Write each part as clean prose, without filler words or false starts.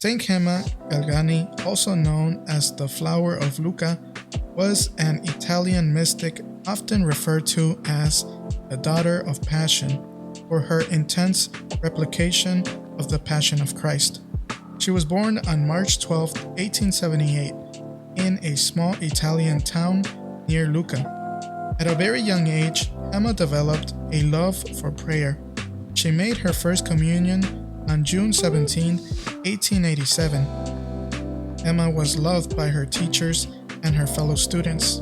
Saint Gemma Galgani, also known as the Flower of Lucca, was an Italian mystic often referred to as the Daughter of Passion for her intense replication of the Passion of Christ. She was born on March 12, 1878, in a small Italian town near Lucca. At a very young age, Emma developed a love for prayer. She made her first communion on June 17, 1887. Emma was loved by her teachers and her fellow students.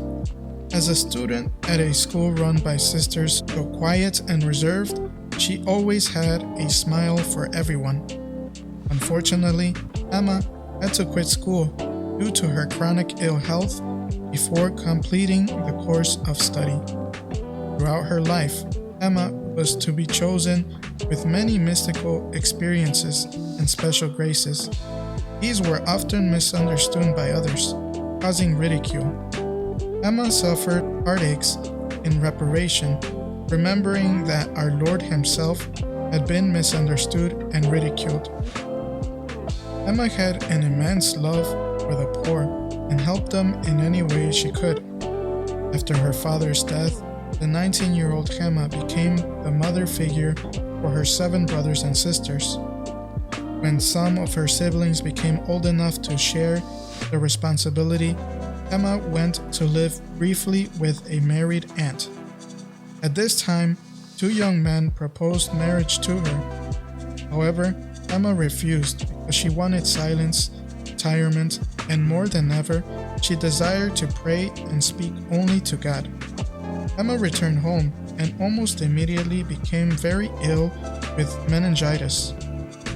As a student at a school run by sisters, though quiet and reserved, she always had a smile for everyone. Unfortunately, Emma had to quit school due to her chronic ill health before completing the course of study. Throughout her life, Emma was to be chosen with many mystical experiences and special graces. These were often misunderstood by others, causing ridicule. Emma suffered heartaches in reparation, remembering that our Lord Himself had been misunderstood and ridiculed. Emma had an immense love for the poor and helped them in any way she could. After her father's death, the 19-year-old Gemma became the mother figure for her 7 brothers and sisters. When some of her siblings became old enough to share the responsibility, Emma went to live briefly with a married aunt. At this time, 2 young men proposed marriage to her. However, Emma refused because she wanted silence, retirement, and more than ever, she desired to pray and speak only to God. Emma returned home and almost immediately became very ill with meningitis.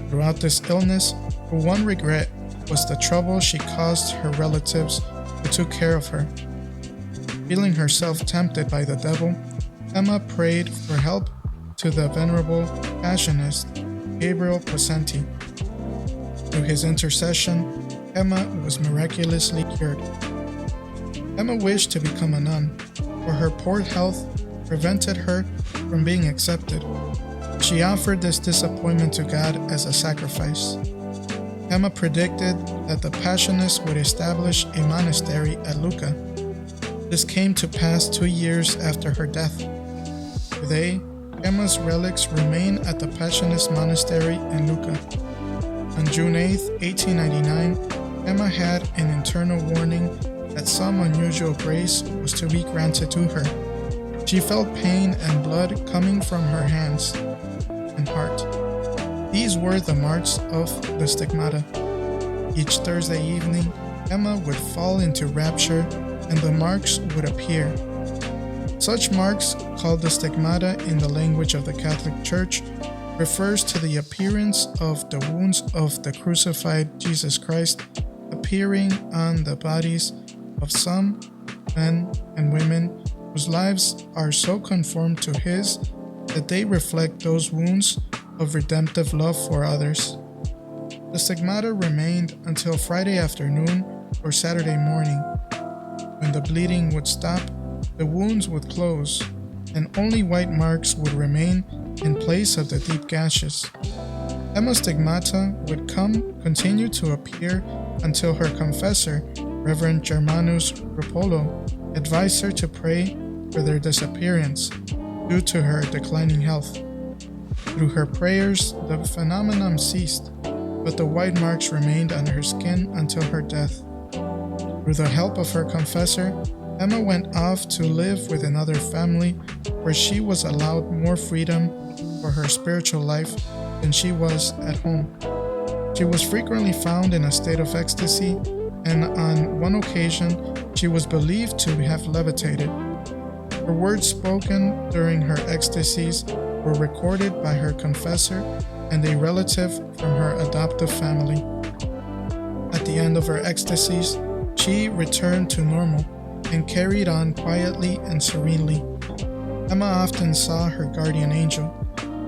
Throughout this illness, her one regret was the trouble she caused her relatives who took care of her. Feeling herself tempted by the devil, Emma prayed for help to the venerable Passionist Gabriel Possenti. Through his intercession, Emma was miraculously cured. Emma wished to become a nun, for her poor health prevented her from being accepted. She offered this disappointment to God as a sacrifice. Emma predicted that the Passionists would establish a monastery at Lucca. This came to pass 2 years after her death. Today, Emma's relics remain at the Passionist monastery in Lucca. On June 8, 1899, Emma had an internal warning that some unusual grace was to be granted to her. She felt pain and blood coming from her hands and heart. These were the marks of the stigmata. Each Thursday evening, Emma would fall into rapture and the marks would appear. Such marks, called the stigmata in the language of the Catholic Church, refers to the appearance of the wounds of the crucified Jesus Christ appearing on the bodies of some men and women whose lives are so conformed to His that they reflect those wounds of redemptive love for others. The stigmata remained until Friday afternoon or Saturday morning. When the bleeding would stop, the wounds would close, and only white marks would remain in place of the deep gashes. Emma's stigmata would continue to appear until her confessor, Reverend Germanus Rapolo, advised her to pray for their disappearance due to her declining health. Through her prayers, the phenomenon ceased, but the white marks remained on her skin until her death. Through the help of her confessor, Emma went off to live with another family where she was allowed more freedom for her spiritual life than she was at home. She was frequently found in a state of ecstasy, and on one occasion she was believed to have levitated. Her words spoken during her ecstasies were recorded by her confessor and a relative from her adoptive family. At the end of her ecstasies, she returned to normal and carried on quietly and serenely. Emma often saw her guardian angel.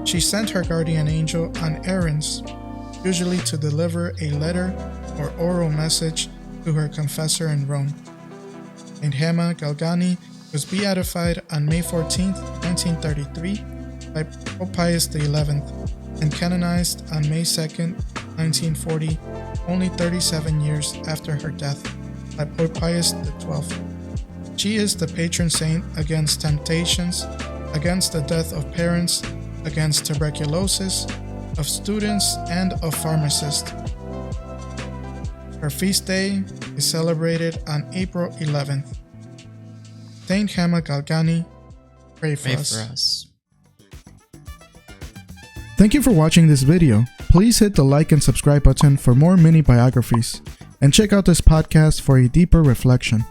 She sent her guardian angel on errands, usually to deliver a letter or oral message to her confessor in Rome. Saint Gemma Galgani was beatified on May 14, 1933 by Pope Pius XI and canonized on May 2, 1940 only 37 years after her death by Pope Pius XII. She is the patron saint against temptations, against the death of parents, against tuberculosis, of students, and of pharmacists. Her feast day is celebrated on April 11th. Saint Gemma Galgani, pray for us. Thank you for watching this video. Please hit the like and subscribe button for more mini biographies, and check out this podcast for a deeper reflection.